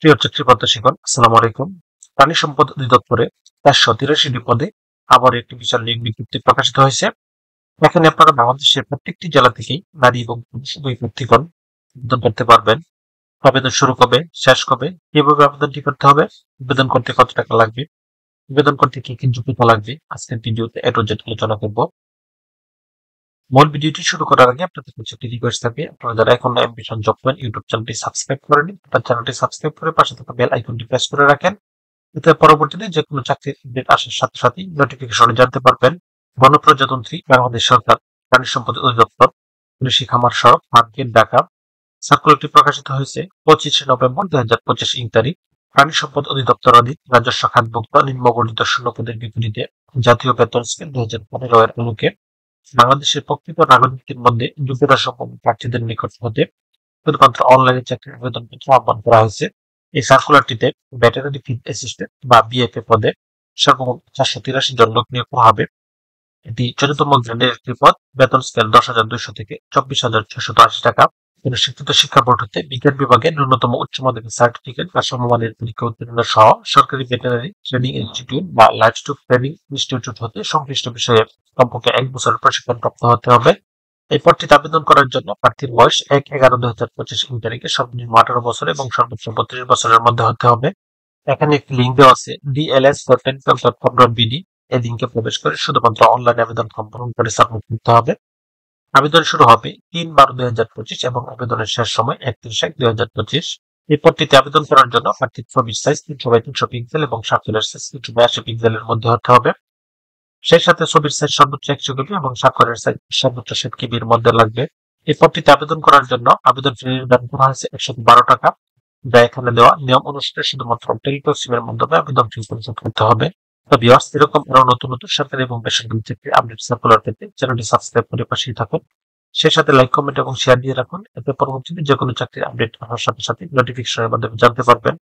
প্রিয় চাকরি প্রত্যাশীগণ, আসসালামু আলাইকুম। প্রাণী সম্পদ অধিদপ্তরে ৪৮৩টি পদে আবার একটি বিশাল নিয়োগ বিজ্ঞপ্তি প্রকাশিত হয়েছে। এখানে আপনারা বাংলাদেশের প্রত্যেকটি জেলা থেকেই নারী এবং পুরুষ উভয় প্রার্থীগণ আবেদন করতে পারবেন। আবেদন শুরু কবে, শেষ কবে, কিভাবে আবেদনটি করতে হবে, আবেদন করতে কত টাকা লাগবে, আবেদন করতে কি কি যোগ্যতা লাগবে, আজকের ভিডিওতে এ টু জেড আলোচনা করব। মূল ভিডিওটি শুরু করার আগে আপনাদের কাছে একটি রিকোয়েস্ট থাকবে, আপনারা যারা এখন অ্যাম্বিশন জব পয়েন্ট ইউটিউব চ্যানেলটি সাবস্ক্রাইব করেনি, তার চ্যানেলটি সাবস্ক্রাইব করে পাশে থাকা বেল আইকনটি প্রেস করে রাখেন। এতে পরবর্তীতে যে কোনো চাকরির আপডেট আসার সাথে সাথেই নোটিফিকেশনে জানতে পারবেন। গণপ্রজাতন্ত্রী বাংলাদেশ সরকার প্রাণী সম্পদ অধিদপ্তর, কৃষি খামার সড়ক, মার্কেট, ঢাকা। সার্কুলারটি প্রকাশিত হয়েছে 25শে নভেম্বর 2025 ইং তারিখ। প্রাণী সম্পদ অধিদপ্তর অধীন রাজস্ব খাতভুক্ত নিম্নবর্ণিত শূন্যপদের বিপরীতে জাতীয় বেতন স্কেল 2015 এর আলোকে বাংলাদেশের প্রকৃত নাগরিকদের মধ্যে যোগ্যতা সম্পন্ন প্রার্থীদের নিকট হতে শুধুমাত্র অনলাইনে চাকরির আবেদনপত্র আহ্বান করা হয়েছে। এই সার্কুলারটিতে ভেটেরিনারি ফিল্ড অ্যাসিস্ট্যান্ট বা বিএফএ পদে সর্বমোট 483 জন লোক নিয়োগ করা হবে। এটি 14তম গ্রেডের একটি পদ। বেতন স্কেল 10,200 থেকে 24,680 টাকা। কোনো শিক্ষিত শিক্ষা বোর্ড হতে বিজ্ঞান বিভাগে ন্যূনতম উচ্চ মাধ্যমিক সার্টিফিকেট বা সমমানের পরীক্ষা উত্তীর্ণ সহ সরকারি ভেটেরিনারি ট্রেনিং ইনস্টিটিউট বা লাইভস্টক ট্রেনিং ইনস্টিটিউট হতে সংশ্লিষ্ট বিষয়ে কমপক্ষে 1 বছরের প্রশিক্ষণ প্রাপ্ত হতে হবে। এই পদটিতে আবেদন করার জন্য প্রার্থীর বয়স 1/11/2025 ইং তারিখে সর্বনিম্ন 18 বছর এবং সর্বোচ্চ 32 বছরের মধ্যে হতে হবে। এখানে একটি লিঙ্ক দেওয়া আছে dls.tenpel.com.bd। এই লিঙ্কে প্রবেশ করে শুধুমাত্র অনলাইন আবেদন ফর্ম পূরণ করে সাবমিট করতে হবে। আবেদন শুরু হবে 3/12/2025 এবং আবেদনের শেষ সময় 31/1/2025। এই পদটিতে আবেদন করার জন্য প্রার্থীর ছবির সাইজ 300x300 পিক্সেল এবং স্বাক্ষরের সাইজ 382 পিক্সেলের মধ্যে হতে হবে। সেই সাথে ছবির সাইজ সর্বোচ্চ 100 কেবি এবং স্বাক্ষরের সাইজ সর্বোচ্চ 7 কেবির মধ্যে লাগবে। এই পদটিতে আবেদন করার জন্য আবেদন ফি নির্ধারণ করা হয়েছে 112 টাকা, যা এখানে দেওয়া নিয়ম অনুসারে শুধুমাত্র টেলিটক সিমের মাধ্যমে আবেদন ফি পরিশোধ করতে হবে। তো ভিউয়ার্স, এরকম আরো নতুন নতুন সরকারি এবং বেসরকারি চাকরির আপডেট সার্কুলার পেতে চ্যানেলটি সাবস্ক্রাইব করে পাশেই থাকুন। সেই সাথে লাইক, কমেন্ট এবং শেয়ার দিয়ে রাখুন। এতে পরবর্তীতে যে কোনো চাকরির আপডেট আসার সাথে সাথে নোটিফিকেশনের মাধ্যমে জানতে পারবেন।